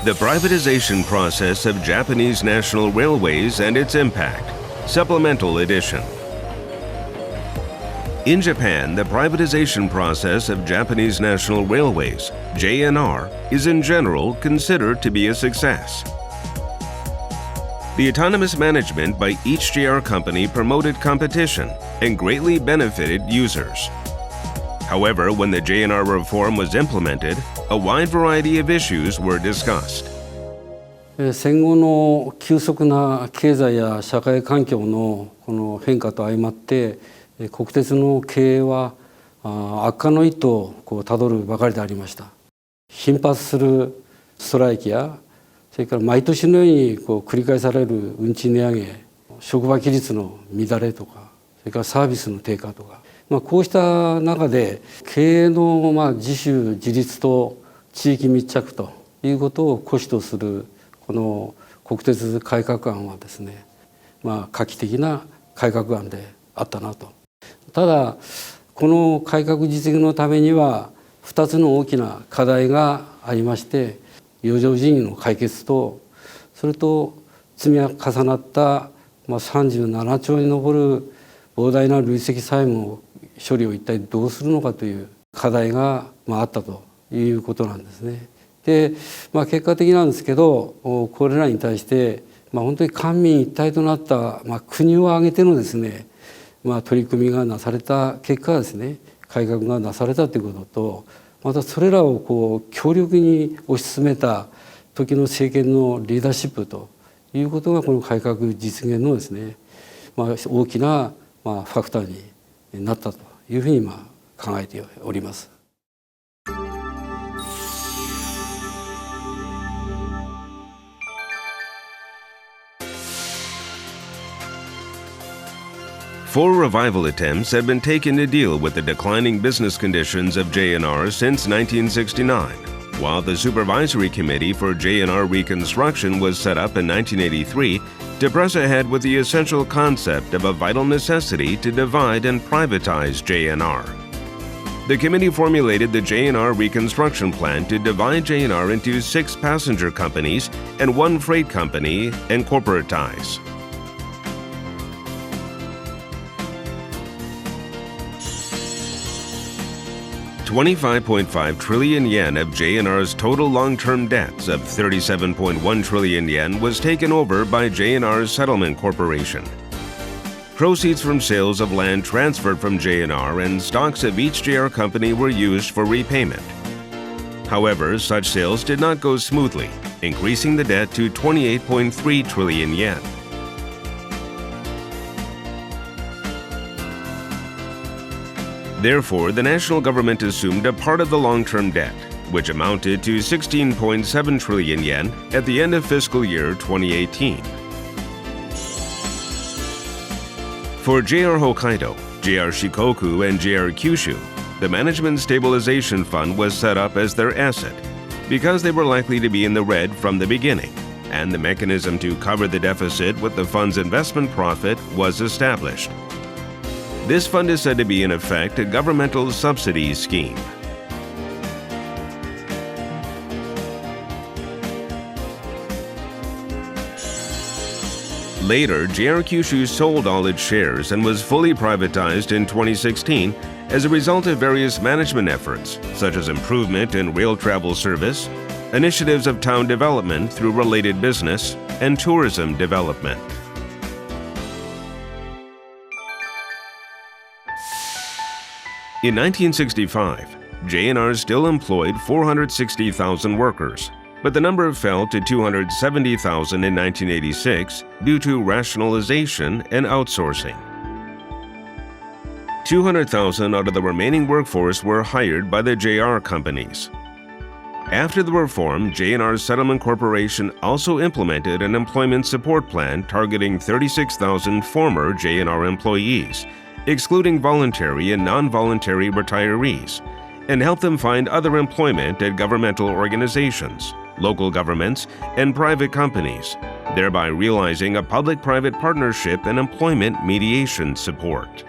The Privatization Process of Japanese National Railways and Its Impact, Supplemental Edition. In Japan, the privatization process of Japanese National Railways, JICA-Net, is in general considered to be a success. The autonomous management by each JR company promoted competition and greatly benefited users. However, when the JICA-Net reform was implemented, a wide variety of issues were discussed. 戦後の急速な経済や社会環境のこの変化と相まって国鉄の経営は悪化の一途をたどるばかりでありました。頻発するストライキやそれから毎年のように繰り返される運賃値上げ、職場規律の乱れとかそれからサービスの低下とか、こうした中で経営の自主自立と地域密着ということを虎視とするこの国鉄改革案はですね、画期的な改革案であったなと。ただこの改革実現のためには2つの大きな課題がありまして、余剰人員の解決とそれと積み重なった37兆に上る膨大な累積債務処理を一体どうするのかという課題があったということなんですね。で、結果的なんですけどこれらに対して本当に官民一体となった国を挙げてのですね取り組みがなされた結果ですね改革がなされたということとまたそれらを強力に推し進めた時の政権のリーダーシップということがこの改革実現のですね大きなファクターになったというふうに考えております。Four revival attempts had been taken to deal with the declining business conditions of JICA-Net since 1969, while the Supervisory Committee for JICA-Net Reconstruction was set up in 1983 to press ahead with the essential concept of a vital necessity to divide and privatize JICA-Net. The committee formulated the JICA-Net Reconstruction Plan to divide JICA-Net into 6 passenger companies and 1 freight company and corporatize. $25.5 trillion yen of JICA-Net's total long-term debts of 37.1 trillion yen was taken over by JICA-Net's Settlement Corporation. Proceeds from sales of land transferred from JICA-Net and stocks of each JR company were used for repayment. However, such sales did not go smoothly, increasing the debt to 28.3 trillion yen. Therefore, the national government assumed a part of the long-term debt, which amounted to 16.7 trillion yen at the end of fiscal year 2018. For JR Hokkaido, JR Shikoku, and JR Kyushu, the Management Stabilization Fund was set up as their asset because they were likely to be in the red from the beginning, and the mechanism to cover the deficit with the fund's investment profit was established. This fund is said to be in effect a governmental subsidy scheme. Later, JR Kyushu sold all its shares and was fully privatized in 2016 as a result of various management efforts, such as improvement in rail travel service, initiatives of town development through related business, and tourism development. In 1965, JICA-Net still employed 460,000 workers, but the number fell to 270,000 in 1986 due to rationalization and outsourcing. 200,000 out of the remaining workforce were hired by the JR companies. After the reform, JICA-Net Settlement Corporation also implemented an employment support plan targeting 36,000 former JICA-Net employees, excluding voluntary and non-voluntary retirees, and help them find other employment at governmental organizations, local governments, and private companies, thereby realizing a public-private partnership and employment mediation support.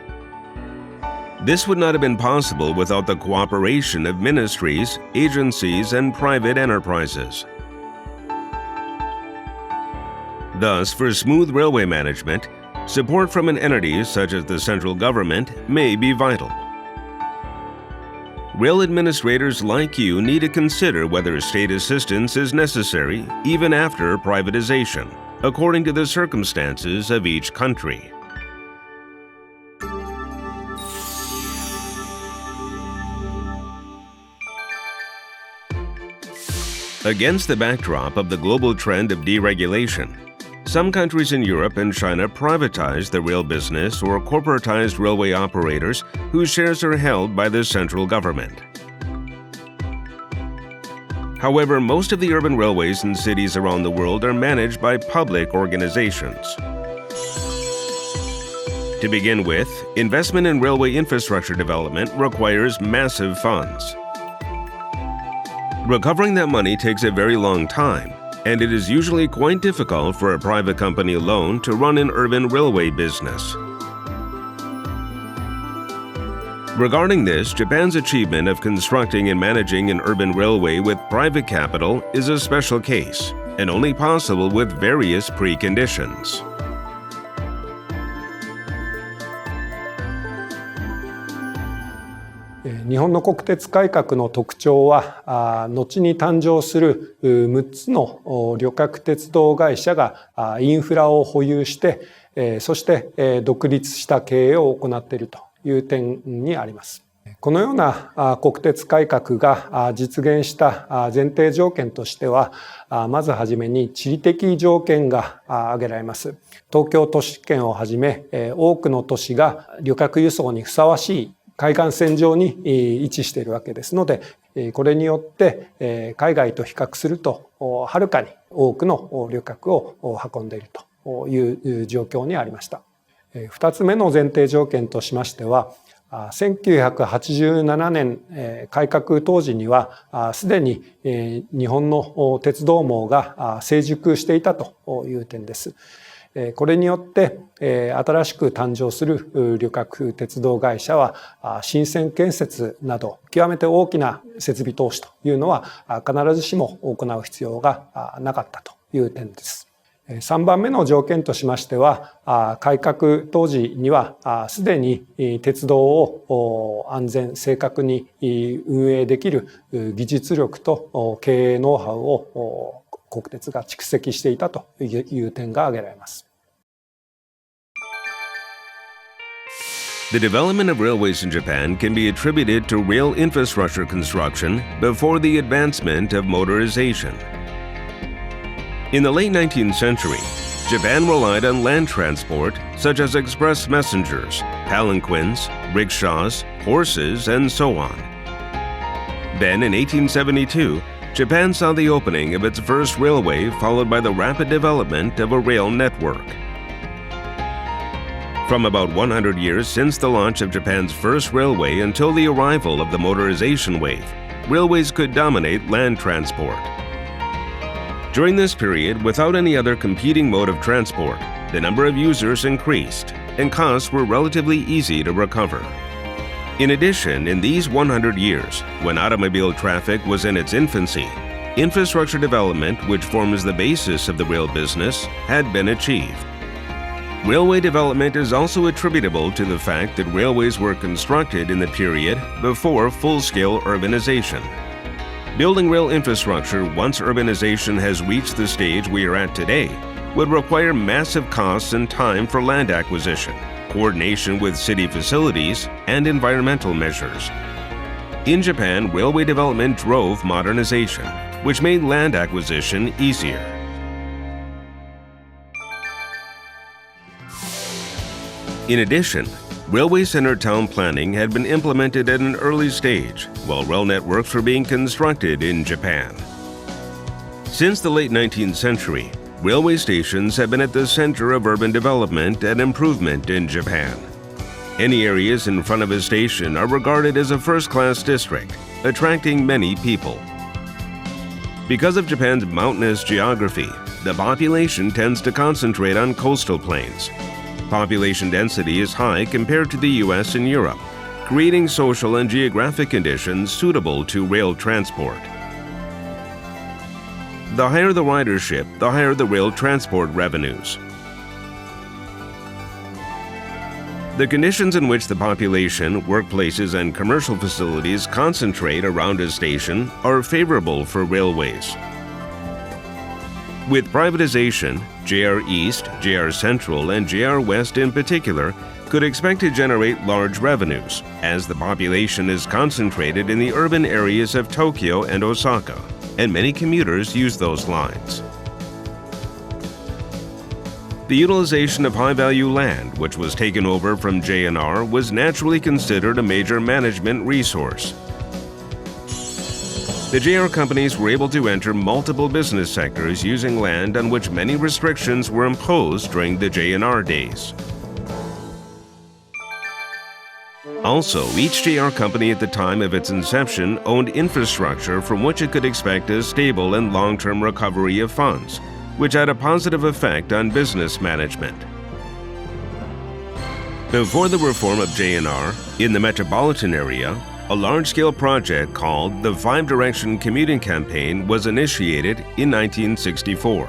This would not have been possible without the cooperation of ministries, agencies, and private enterprises. Thus, for smooth railway management, support from an entity such as the central government may be vital. Rail administrators like you need to consider whether state assistance is necessary even after privatization, according to the circumstances of each country. Against the backdrop of the global trend of deregulation, some countries in Europe and China privatized the rail business or corporatized railway operators whose shares are held by the central government. However, most of the urban railways in cities around the world are managed by public organizations. To begin with, investment in railway infrastructure development requires massive funds. Recovering that money takes a very long time, and it is usually quite difficult for a private company alone to run an urban railway business. Regarding this, Japan's achievement of constructing and managing an urban railway with private capital is a special case, and only possible with various preconditions. 日本の国鉄改革の特徴は、後に誕生する6つの旅客鉄道会社がインフラを保有して、そして独立した経営を行っているという点にあります。このような国鉄改革が実現した前提条件としては、まずはじめに地理的条件が挙げられます。東京都市圏をはじめ、多くの都市が旅客輸送にふさわしい海岸線上に位置しているわけですので、これによって海外と比較するとはるかに多くの旅客を運んでいるという状況にありました。2つ目の前提条件としましては、1987年改革当時にはすでに日本の鉄道網が成熟していたという点です。これによって新しく誕生する旅客鉄道会社は新線建設など極めて大きな設備投資というのは必ずしも行う必要がなかったという点です。3番目の条件としましては、改革当時にはすでに鉄道を安全正確に運営できる技術力と経営ノウハウを国鉄が蓄積していたという点が挙げられます。The development of railways in Japan can be attributed to rail infrastructure construction before the advancement of motorization. In the late 19th century, Japan relied on land transport such as express messengers, palanquins, rickshaws, horses, and so on. Then in 1872, Japan saw the opening of its first railway followed by the rapid development of a rail network. From about 100 years since the launch of Japan's first railway until the arrival of the motorization wave, railways could dominate land transport. During this period, without any other competing mode of transport, the number of users increased, and costs were relatively easy to recover. In addition, in these 100 years, when automobile traffic was in its infancy, infrastructure development, which forms the basis of the rail business, had been achieved. Railway development is also attributable to the fact that railways were constructed in the period before full-scale urbanization. Building rail infrastructure once urbanization has reached the stage we are at today would require massive costs and time for land acquisition, coordination with city facilities, and environmental measures. In Japan, railway development drove modernization, which made land acquisition easier. In addition, railway-centered town planning had been implemented at an early stage, while rail networks were being constructed in Japan. Since the late 19th century, railway stations have been at the center of urban development and improvement in Japan. Any areas in front of a station are regarded as a first-class district, attracting many people. Because of Japan's mountainous geography, the population tends to concentrate on coastal plains. Population density is high compared to the US and Europe, creating social and geographic conditions suitable to rail transport. the higher the ridership, the higher the rail transport revenues. The conditions in which the population, workplaces, and commercial facilities concentrate around a station are favorable for railways. With privatization, JR East, JR Central, and JR West in particular could expect to generate large revenues, as the population is concentrated in the urban areas of Tokyo and Osaka, and many commuters use those lines. The utilization of high-value land, which was taken over from JNR, was naturally considered a major management resource. The JR companies were able to enter multiple business sectors using land on which many restrictions were imposed during the JNR days. Also, each JR company at the time of its inception owned infrastructure from which it could expect a stable and long-term recovery of funds, which had a positive effect on business management. Before the reform of JNR, in the metropolitan area, a large-scale project called the Five-Direction Commuting Campaign was initiated in 1964.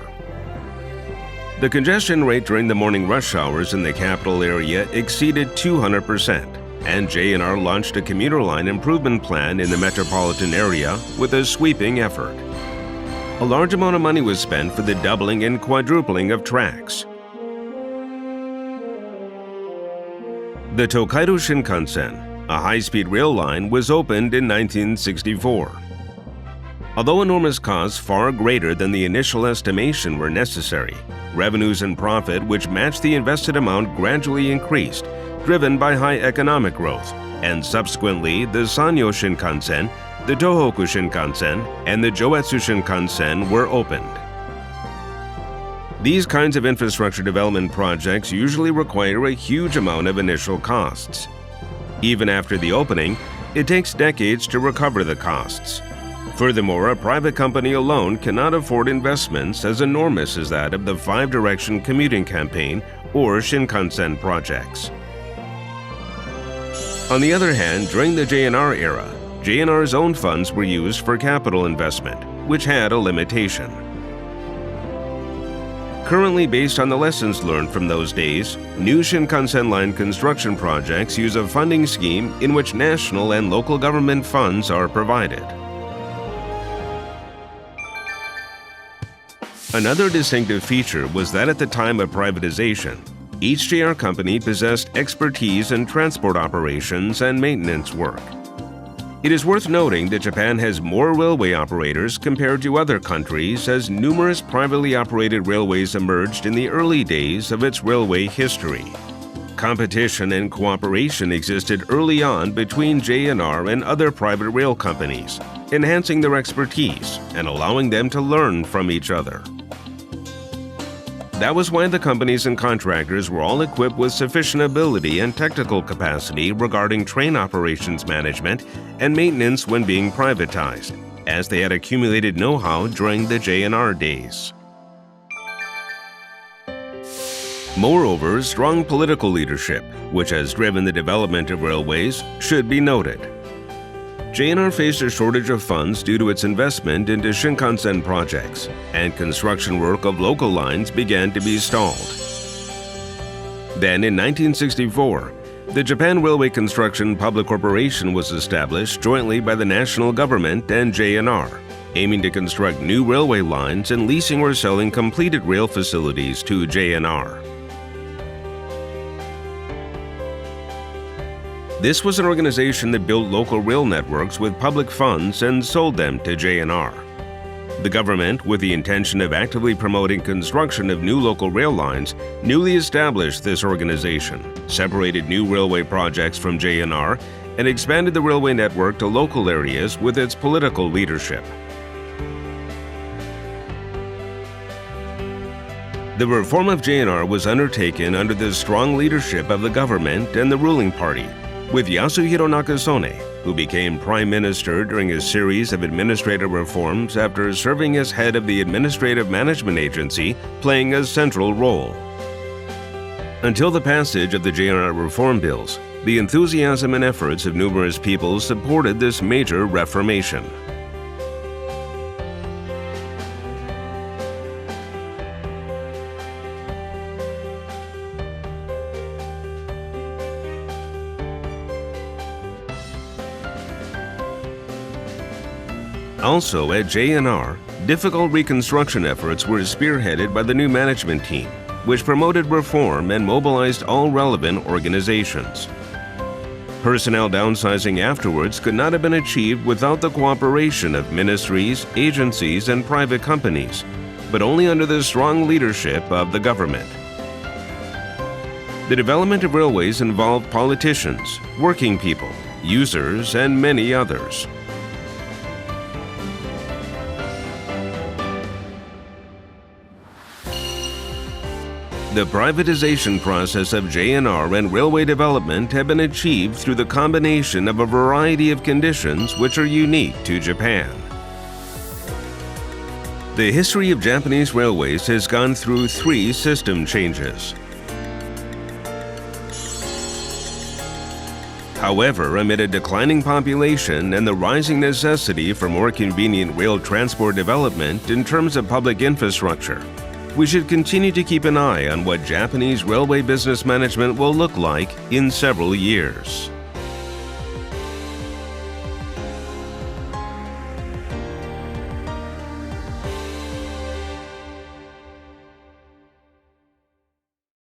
The congestion rate during the morning rush hours in the capital area exceeded 200%, and JNR launched a commuter line improvement plan in the metropolitan area with a sweeping effort. A large amount of money was spent for the doubling and quadrupling of tracks. The Tokaido Shinkansen, a high-speed rail line, was opened in 1964. Although enormous costs far greater than the initial estimation were necessary, revenues and profit which matched the invested amount gradually increased, driven by high economic growth, and subsequently the Sanyo Shinkansen, the Tohoku Shinkansen, and the Joetsu Shinkansen were opened. These kinds of infrastructure development projects usually require a huge amount of initial costs. Even after the opening, it takes decades to recover the costs. Furthermore, a private company alone cannot afford investments as enormous as that of the Five-Direction Commuting Campaign or Shinkansen projects. On the other hand, during the JNR era, JNR's own funds were used for capital investment, which had a limitation. Currently, based on the lessons learned from those days, new Shinkansen line construction projects use a funding scheme in which national and local government funds are provided. Another distinctive feature was that at the time of privatization, each JR company possessed expertise in transport operations and maintenance work. It is worth noting that Japan has more railway operators compared to other countries, as numerous privately operated railways emerged in the early days of its railway history. Competition and cooperation existed early on between JNR and other private rail companies, enhancing their expertise and allowing them to learn from each other. That was why the companies and contractors were all equipped with sufficient ability and technical capacity regarding train operations management and maintenance when being privatized, as they had accumulated know-how during the JNR days. Moreover, strong political leadership, which has driven the development of railways, should be noted. JNR faced a shortage of funds due to its investment into Shinkansen projects, and construction work of local lines began to be stalled. Then, in 1964, the Japan Railway Construction Public Corporation was established jointly by the national government and JNR, aiming to construct new railway lines and leasing or selling completed rail facilities to JNR. This was an organization that built local rail networks with public funds and sold them to JNR. The government, with the intention of actively promoting construction of new local rail lines, newly established this organization, separated new railway projects from JNR, and expanded the railway network to local areas with its political leadership. The reform of JNR was undertaken under the strong leadership of the government and the ruling party, with Yasuhiro Nakasone, who became Prime Minister during a series of administrative reforms after serving as head of the Administrative Management Agency, playing a central role. Until the passage of the JNR reform bills, the enthusiasm and efforts of numerous people supported this major reformation. Also at JNR, difficult reconstruction efforts were spearheaded by the new management team, which promoted reform and mobilized all relevant organizations. Personnel downsizing afterwards could not have been achieved without the cooperation of ministries, agencies, and private companies, but only under the strong leadership of the government. The development of railways involved politicians, working people, users, and many others. The privatization process of JNR and railway development have been achieved through the combination of a variety of conditions which are unique to Japan. The history of Japanese railways has gone through 3 system changes. However, amid a declining population and the rising necessity for more convenient rail transport development in terms of public infrastructure, we should continue to keep an eye on what Japanese railway business management will look like in several years.